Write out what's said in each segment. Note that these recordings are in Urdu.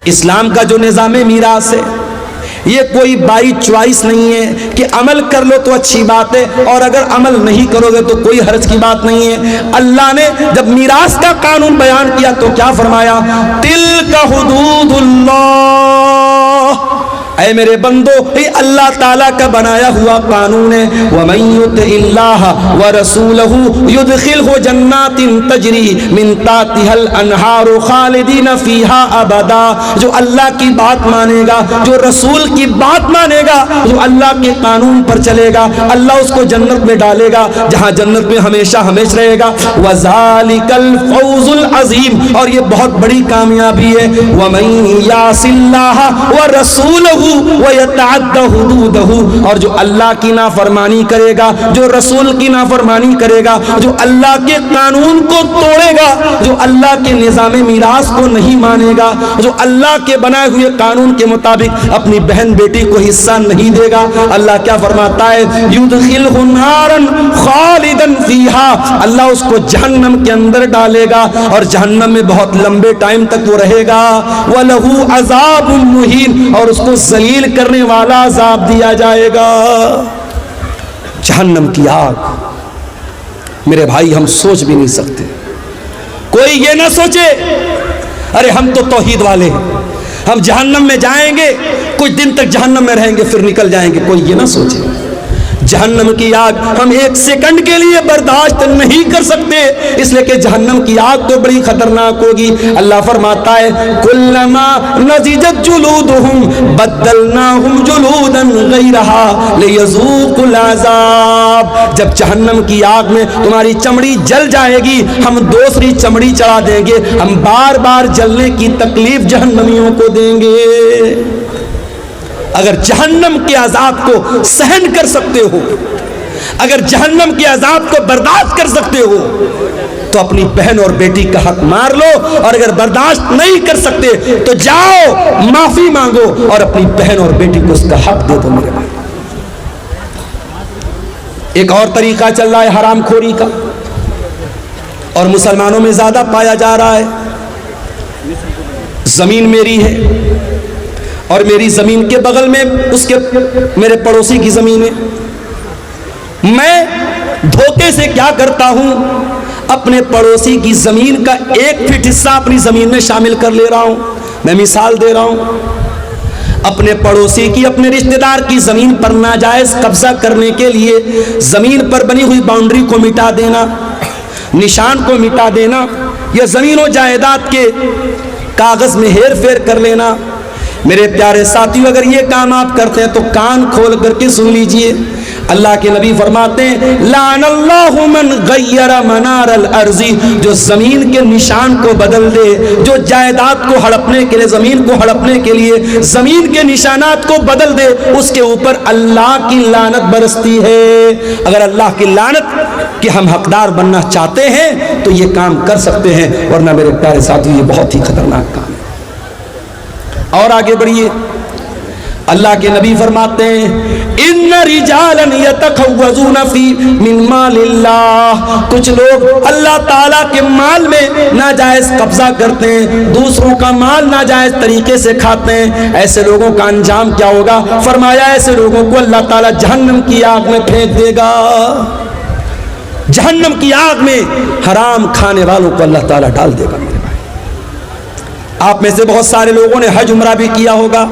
اسلام کا جو نظام میراث ہے یہ کوئی بائی چوائس نہیں ہے کہ عمل کر لو تو اچھی بات ہے اور اگر عمل نہیں کرو گے تو کوئی حرج کی بات نہیں ہے۔ اللہ نے جب میراث کا قانون بیان کیا تو کیا فرمایا؟ تلک حدود اللہ، اے میرے بندو یہ اللہ تعالیٰ کا بنایا ہوا قانون ہے۔ وَمَن يُطِعِ اللَّهَ وَرَسُولَهُ يُدْخِلْهُ جَنَّاتٍ تَجْرِي مِن تحتها الْأَنْهَارُ خَالِدِينَ فِيهَا أَبَدًا، جو اللہ کی بات مانے گا، جو رسول کی بات مانے گا، جو اللہ کے قانون پر چلے گا، اللہ اس کو جنت میں ڈالے گا جہاں جنت میں ہمیشہ ہمیشہ رہے گا۔ وَذَلِكَ الْفَوْزُ الْعَظِيمُ، اور یہ بہت بڑی کامیابی ہے۔ وَمَن يَعْصِ اللَّهَ وَرَسُولَهُ وَيَتَعَدَّ حُدُودَهُ، اور جو اللہ کی نافرمانی کرے گا، جو رسول کی نافرمانی کرے گا، جو اللہ کے قانون کو توڑے گا، جو اللہ کے نظام میراث کو نہیں مانے گا، جو اللہ کے بنائے ہوئے قانون کے مطابق اپنی بہن بیٹی کو حصہ نہیں دے گا، اللہ کیا فرماتا ہے؟ يُدْخِلْهُ نَارًا خَالِدًا فِيهَا، اللہ اس کو جہنم کے اندر ڈالے گا اور جہنم میں بہت لمبے ٹائم تک وہ رہے گا۔ وَلَهُ عَذَابٌ مُّهِينٌ، اور اس کو ذلیل کرنے والا عذاب دیا جائے گا۔ جہنم کی آگ، میرے بھائی ہم سوچ بھی نہیں سکتے۔ کوئی یہ نہ سوچے ارے ہم تو توحید والے ہیں، ہم جہنم میں جائیں گے، کچھ دن تک جہنم میں رہیں گے پھر نکل جائیں گے، کوئی یہ نہ سوچے۔ جہنم کی آگ ہم ایک سیکنڈ کے لیے برداشت نہیں کر سکتے، اس لیے کہ جہنم کی آگ تو بڑی خطرناک ہوگی۔ اللہ فرماتا ہے کلما نضجت جلودہم بدلناہم جلودا غیرہا لیذوقوا العذاب، جب جہنم کی آگ میں تمہاری چمڑی جل جائے گی ہم دوسری چمڑی چڑھا دیں گے، ہم بار بار جلنے کی تکلیف جہنمیوں کو دیں گے۔ اگر جہنم کے عذاب کو سہن کر سکتے ہو، اگر جہنم کے عذاب کو برداشت کر سکتے ہو تو اپنی بہن اور بیٹی کا حق مار لو، اور اگر برداشت نہیں کر سکتے تو جاؤ معافی مانگو اور اپنی بہن اور بیٹی کو اس کا حق دے دو۔ میرے بھائی ایک اور طریقہ چل رہا ہے حرام خوری کا، اور مسلمانوں میں زیادہ پایا جا رہا ہے۔ زمین میری ہے اور میری زمین کے بغل میں اس کے میرے پڑوسی کی زمین ہے، میں دھوکے سے کیا کرتا ہوں، اپنے پڑوسی کی زمین کا 1 فٹ حصہ اپنی زمین میں شامل کر لے رہا ہوں۔ میں مثال دے رہا ہوں، اپنے پڑوسی کی، اپنے رشتہ دار کی زمین پر ناجائز قبضہ کرنے کے لیے زمین پر بنی ہوئی باؤنڈری کو مٹا دینا، نشان کو مٹا دینا، یا زمین و جائیداد کے کاغذ میں ہیر پھیر کر لینا۔ میرے پیارے ساتھیو اگر یہ کام آپ کرتے ہیں تو کان کھول کر کے سن لیجئے، اللہ کے نبی فرماتے ہیں لعن اللہ من غیر منار الارض، جو زمین کے نشان کو بدل دے، جو جائیداد کو ہڑپنے کے لیے، زمین کو ہڑپنے کے لیے زمین کے نشانات کو بدل دے، اس کے اوپر اللہ کی لعنت برستی ہے۔ اگر اللہ کی لعنت کہ ہم حقدار بننا چاہتے ہیں تو یہ کام کر سکتے ہیں، ورنہ میرے پیارے ساتھیو یہ بہت ہی خطرناک کام ہے۔ اور آگے بڑھیے، اللہ کے نبی فرماتے ہیں ان رجالا یتخوضون فی من مال اللہ، کچھ لوگ اللہ تعالیٰ کے مال میں ناجائز قبضہ کرتے ہیں، دوسروں کا مال ناجائز طریقے سے کھاتے ہیں، ایسے لوگوں کا انجام کیا ہوگا؟ فرمایا ایسے لوگوں کو اللہ تعالیٰ جہنم کی آگ میں پھینک دے گا۔ جہنم کی آگ میں حرام کھانے والوں کو اللہ تعالیٰ ڈال دے گا۔ میرے بھائی آپ میں سے بہت سارے لوگوں نے حج عمرہ بھی کیا ہوگا۔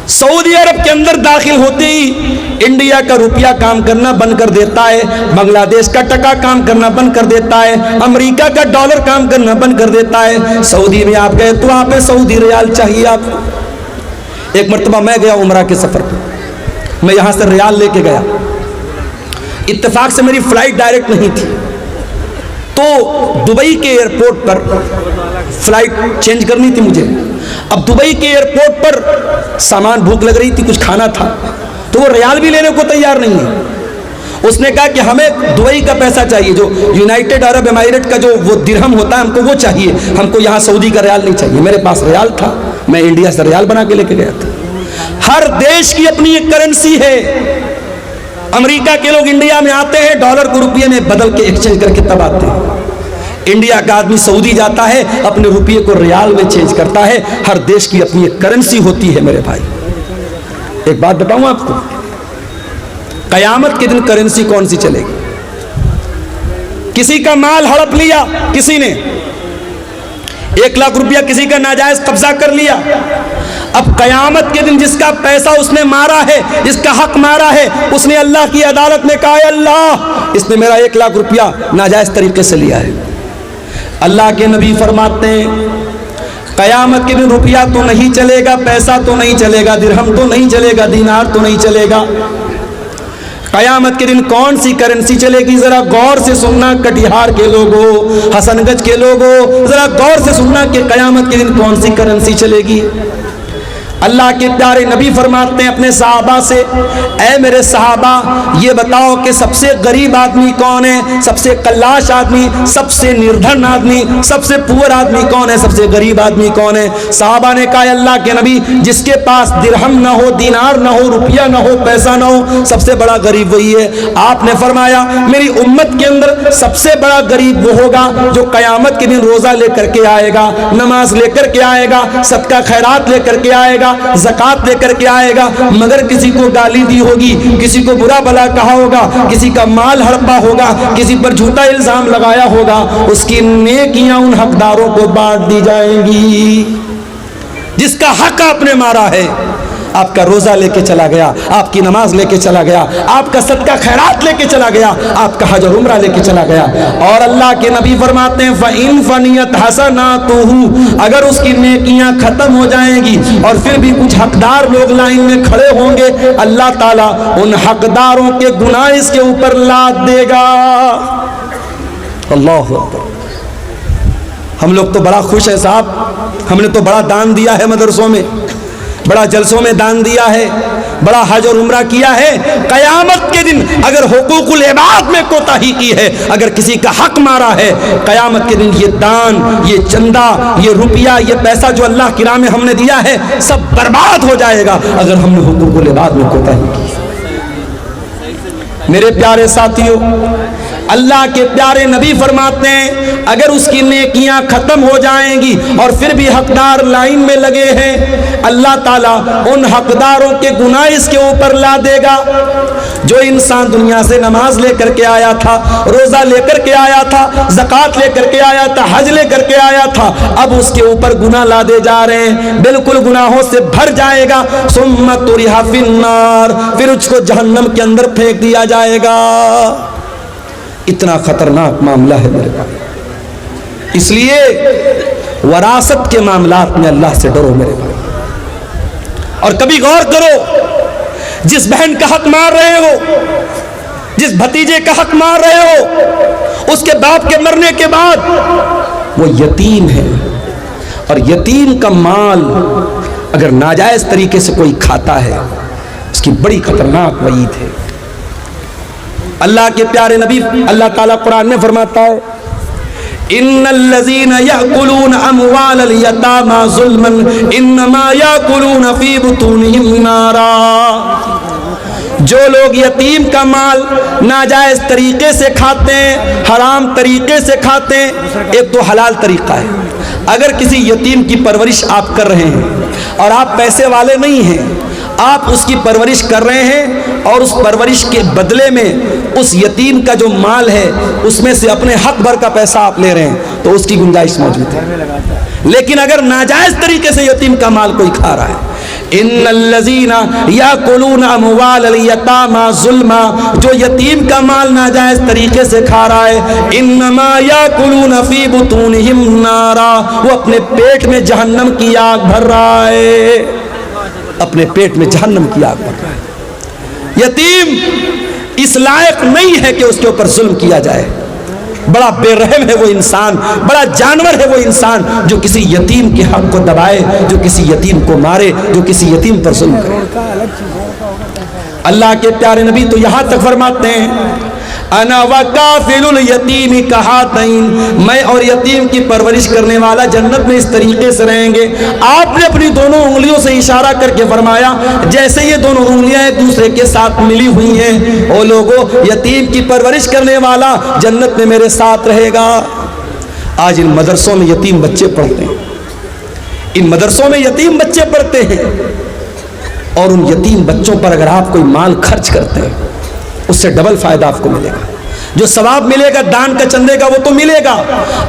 سعودی عرب کے اندر داخل ہوتے ہی انڈیا کا روپیہ کام کرنا بند کر دیتا ہے، بنگلہ دیش کا ٹکا کام کرنا بند کر دیتا ہے، امریکہ کا ڈالر کام کرنا بند کر دیتا ہے۔ سعودی میں آپ گئے تو آپ سعودی ریال چاہیے آپ کو۔ ایک مرتبہ میں گیا عمرہ کے سفر پہ، میں یہاں سے ریال لے کے گیا، اتفاق سے میری فلائٹ ڈائریکٹ نہیں تھی، تو دبئی کے ایئرپورٹ پر فلائٹ چینج کرنی تھی مجھے۔ اب دبئی کے ایئرپورٹ پر سامان، بھوک لگ رہی تھی، کچھ کھانا تھا، تو وہ ریال بھی لینے کو تیار نہیں ہے۔ اس نے کہا کہ ہمیں دبئی کا پیسہ چاہیے، جو یونائٹڈ عرب امارات کا جو وہ درہم ہوتا ہے ہم کو وہ چاہیے، ہم کو یہاں سعودی کا ریال نہیں چاہیے۔ میرے پاس ریال تھا، میں انڈیا سے ریال بنا کے لے کے گیا تھا۔ ہر دیش کی اپنی ایک کرنسی ہے۔ امریکہ کے لوگ انڈیا میں آتے ہیں، ڈالر کو روپیے میں بدل کے ایکسچینج کر کے تب آتے ہیں۔ انڈیا کا آدمی سعودی جاتا ہے، اپنے روپیے کو ریال میں چینج کرتا ہے. ہر دیش کی اپنی ایک کرنسی ہوتی ہے میرے بھائی. ایک بات بتاؤں آپ کو، قیامت کے دن کرنسی کون سی چلے گی؟ کسی کا مال ہڑپ لیا کسی نے، 1 لاکھ روپیہ کسی کا ناجائز قبضہ کر لیا. اب قیامت کے دن جس کا پیسہ اس نے مارا ہے، جس کا حق مارا ہے، اس نے اللہ کی عدالت میں کہا، اے اللہ اس نے میرا 1 لاکھ روپیہ ناجائز طریقے سے لیا ہے. اللہ کے نبی فرماتے ہیں قیامت کے دن روپیہ تو نہیں چلے گا، پیسہ تو نہیں چلے گا، درہم تو نہیں چلے گا، دینار تو نہیں چلے گا. قیامت کے دن کون سی کرنسی چلے گی؟ ذرا غور سے سننا کٹیہار کے لوگوں، حسن گنج کے لوگوں، ذرا غور سے سننا کہ قیامت کے دن کون سی کرنسی چلے گی. اللہ کے پیارے نبی فرماتے ہیں اپنے صحابہ سے، اے میرے صحابہ یہ بتاؤ کہ سب سے غریب آدمی کون ہے، سب سے کلاش آدمی، سب سے نردھن آدمی، سب سے پور آدمی کون ہے، سب سے غریب آدمی کون ہے؟ صحابہ نے کہا اللہ کے نبی جس کے پاس درہم نہ ہو، دینار نہ ہو، روپیہ نہ ہو، پیسہ نہ ہو، سب سے بڑا غریب وہی ہے. آپ نے فرمایا میری امت کے اندر سب سے بڑا غریب وہ ہوگا جو قیامت کے دن روزہ لے کر کے آئے گا، نماز لے کر کے آئے گا، صدقہ خیرات لے کر کے آئے گا، زکات لے کر کے آئے گا، مگر کسی کو گالی دی ہوگی، کسی کو برا بلا کہا ہوگا، کسی کا مال ہڑپا ہوگا، کسی پر جھوٹا الزام لگایا ہوگا، اس کی نیکیاں ان حقداروں کو بانٹ دی جائیں گی. جس کا حق آپ نے مارا ہے، آپ کا روزہ لے کے چلا گیا، آپ کی نماز لے کے چلا گیا، آپ کا صدقہ خیرات لے کے چلا گیا، آپ کا حج اور عمرہ لے کے چلا گیا. اور اللہ کے نبی فرماتے ہیں فَإِن فَنِيَتْ حَسَنَاتُهُ اگر اس کی نیکیاں ختم ہو جائیں گی اور پھر بھی کچھ حقدار لوگ لائن میں کھڑے ہوں گے، اللہ تعالیٰ ان حقداروں کے گناہ اس کے اوپر لاد دے گا. اللہ اکبر. ہم لوگ تو بڑا خوش ہیں صاحب، ہم نے تو بڑا دان دیا ہے مدرسوں میں، بڑا جلسوں میں دان دیا ہے، بڑا حج اور عمرہ کیا ہے. قیامت کے دن اگر حقوق العباد میں کوتاہی کی ہے، اگر کسی کا حق مارا ہے، قیامت کے دن یہ دان، یہ چندہ، یہ روپیہ، یہ پیسہ جو اللہ کی راہ میں ہم نے دیا ہے سب برباد ہو جائے گا اگر ہم نے حقوق العباد میں کوتاہی کی. میرے پیارے ساتھیوں، اللہ کے پیارے نبی فرماتے ہیں اگر اس کی نیکیاں ختم ہو جائیں گی اور پھر بھی حقدار لائن میں لگے ہیں، اللہ تعالیٰ ان حقداروں کے گناہ اس کے اوپر لا دے گا. جو انسان دنیا سے نماز لے کر کے آیا تھا، روزہ لے کر کے آیا تھا، زکات لے کر کے آیا تھا، حج لے کر کے آیا تھا، اب اس کے اوپر گناہ لا دے جا رہے ہیں، بالکل گناہوں سے بھر جائے گا. ثم طرح فی النار پھر اس کو جہنم کے اندر پھینک دیا جائے گا. اتنا خطرناک معاملہ ہے میرے بھائی. اس لیے وراثت کے معاملات میں اللہ سے ڈرو میرے بھائی. اور کبھی غور کرو، جس بہن کا حق مار رہے ہو، جس بھتیجے کا حق مار رہے ہو، اس کے باپ کے مرنے کے بعد وہ یتیم ہے، اور یتیم کا مال اگر ناجائز طریقے سے کوئی کھاتا ہے اس کی بڑی خطرناک وعید ہے. اللہ کے پیارے نبی اللہ تعالیٰ قرآن میں فرماتا ہے ان الذين ياكلون اموال اليتامى ظلما انما ياكلون في بطونهم نارا. جو لوگ یتیم کا مال ناجائز طریقے سے کھاتے ہیں، حرام طریقے سے کھاتے ہیں، ایک تو حلال طریقہ ہے. اگر کسی یتیم کی پرورش آپ کر رہے ہیں اور آپ پیسے والے نہیں ہیں، آپ اس کی پرورش کر رہے ہیں اور اس پرورش کے بدلے میں اس یتیم کا جو مال ہے اس میں سے اپنے حق بھر کا پیسہ آپ لے رہے ہیں تو اس کی گنجائش موجود ہے. لیکن اگر ناجائز طریقے سے یتیم کا مال کوئی کھا رہا ہے، ان الذین یاکلون اموال الیتامی ظلما، جو یتیم کا مال ناجائز طریقے سے کھا رہا ہے، انما یاکلون فی بطونہم نارا، وہ اپنے پیٹ میں جہنم کی آگ بھر رہا ہے، اپنے پیٹ میں جہنم کی آگ بھر رہا ہے. یتیم اس لائق نہیں ہے کہ اس کے اوپر ظلم کیا جائے. بڑا بے رحم ہے وہ انسان، بڑا جانور ہے وہ انسان جو کسی یتیم کے حق کو دبائے، جو کسی یتیم کو مارے، جو کسی یتیم پر ظلم کرے. اللہ کے پیارے نبی تو یہاں تک فرماتے ہیں انا وکافل الیتیم کہاتین، میں اور یتیم کی پرورش کرنے والا جنت میں اس طریقے سے رہیں گے. آپ نے اپنی دونوں انگلیوں سے اشارہ کر کے فرمایا جیسے یہ دونوں انگلیاں ایک دوسرے کے ساتھ ملی ہوئی ہیں. او لوگوں، یتیم کی پرورش کرنے والا جنت میں میرے ساتھ رہے گا. آج ان مدرسوں میں یتیم بچے پڑھتے ہیں، ان مدرسوں میں یتیم بچے پڑھتے ہیں، اور ان یتیم بچوں پر اگر آپ کوئی مال خرچ کرتے ہیں اس سے ڈبل فائدہ آپ کو ملے گا۔ جو ثواب ملے گا دان کا چندے کا وہ تو ملے گا،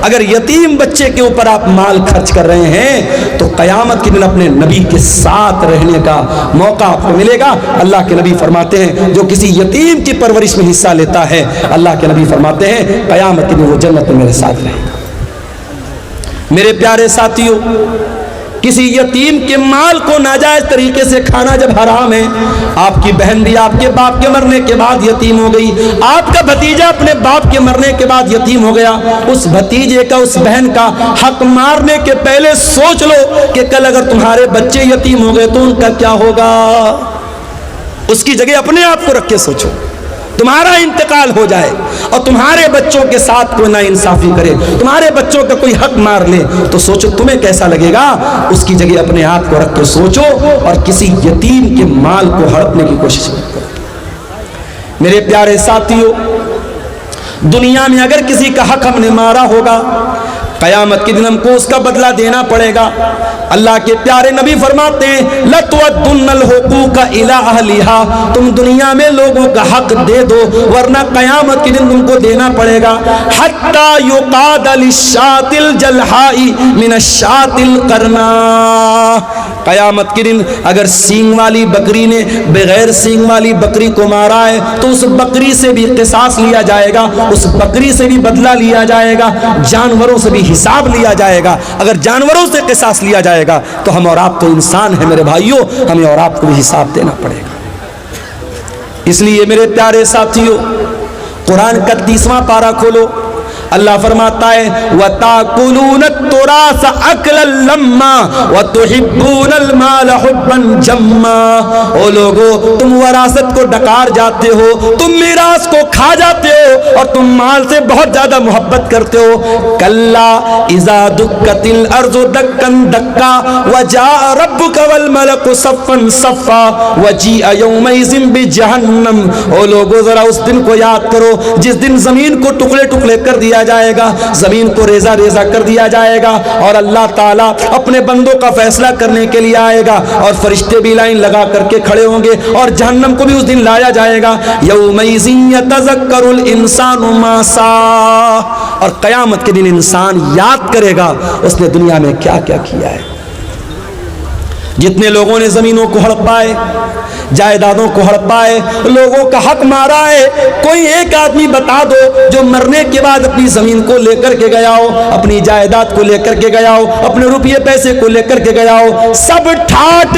اگر یتیم بچے کے اوپر آپ مال خرچ کر رہے ہیں تو قیامت کے دن اپنے نبی کے ساتھ رہنے کا موقع آپ کو ملے گا۔ اللہ کے نبی فرماتے ہیں جو کسی یتیم کی پرورش میں حصہ لیتا ہے، اللہ کے نبی فرماتے ہیں قیامت کے دن وہ جنت میں میرے ساتھ رہے گا۔ میرے پیارے ساتھیوں، کسی یتیم کے مال کو ناجائز طریقے سے کھانا جب حرام ہے، آپ کی بہن بھی آپ کے باپ کے مرنے کے بعد یتیم ہو گئی، آپ کا بھتیجا اپنے باپ کے مرنے کے بعد یتیم ہو گیا، اس بھتیجے کا اس بہن کا حق مارنے کے پہلے سوچ لو کہ کل اگر تمہارے بچے یتیم ہو گئے تو ان کا کیا ہوگا۔ اس کی جگہ اپنے آپ کو رکھ کے سوچو، تمہارا انتقال ہو جائے اور تمہارے بچوں کے ساتھ کوئی ناانصافی کرے، تمہارے بچوں کا کوئی حق مار لے تو سوچو تمہیں کیسا لگے گا۔ اس کی جگہ اپنے آپ کو رکھ کے سوچو اور کسی یتیم کے مال کو ہڑپنے کی کوشش مت کرو۔ میرے پیارے ساتھیوں، دنیا میں اگر کسی کا حق ہم نے مارا ہوگا، قیامت کے دن ہم کو اس کا بدلہ دینا پڑے گا۔ اللہ کے پیارے نبی فرماتے ہیں لَتُوَدُّنَّ الْحُقُوقَ إِلَىٰ أَهْلِهَا، تم دنیا میں لوگوں کا حق دے دو ورنہ قیامت کے دن تم کو دینا پڑے گا۔ حَتَّى يُقَادَ لِلشَّاةِ الْجَلْحَاءِ مِنَ الشَّاةِ الْقَرْنَاءِ، قیامت کے دن اگر سینگ والی بکری نے بغیر سینگ والی بکری کو مارا ہے تو اس بکری سے بھی قصاص لیا جائے گا، اس بکری سے بھی بدلہ لیا جائے گا، جانوروں سے بھی حساب لیا جائے گا۔ اگر جانوروں سے قصاص لیا جائے گا تو ہم اور آپ تو انسان ہیں میرے بھائیوں، ہمیں اور آپ کو بھی حساب دینا پڑے گا۔ اس لیے میرے پیارے ساتھیوں، قرآن کا 30واں پارہ کھولو، اللہ فرماتا ہے وَتَأْكُلُونَ التُّرَاثَ أَكْلًا لَمًّا وَتُحِبُّونَ الْمَالَ حُبًّا جَمًّا، او لوگو تم وراثت کو ڈکار جاتے ہو، تم میراث کو کھا جاتے ہو اور تم مال سے بہت زیادہ محبت کرتے ہو۔ كَلَّا إِذَا دُكَّتِ الْأَرْضُ دَكًّا دَكًّا وَجَاءَ رَبُّكَ وَالْمَلَكُ صَفًّا صَفًّا وَجِيءَ يَوْمَئِذٍ بِجَهَنَّمَ، او لوگو ذرا اس دن کو یاد کرو جس دن زمین کو ٹکڑے ٹکڑے کر دیا جائے گا، زمین کو ریزہ ریزہ کر دیا جائے گا اور اللہ تعالیٰ اپنے بندوں کا فیصلہ کرنے کے لیے آئے گا اور فرشتے بھی لائن لگا کر کے کھڑے ہوں گے اور جہنم کو بھی اس دن لایا جائے گا۔ یومئذ یتذکر الانسان ما سعی، اور قیامت کے دن انسان یاد کرے گا اس نے دنیا میں کیا کیا کیا ہے۔ جتنے لوگوں نے زمینوں کو ہڑپائے، جائیدادوں کو ہڑپائے، لوگوں کا حق مارا ہے، کوئی ایک آدمی بتا دو جو مرنے کے بعد اپنی زمین کو لے کر کے گیا ہو، اپنی جائیداد کو لے کر کے گیا ہو، اپنے روپیے پیسے کو لے کر کے گیا ہو، سب ٹھاٹ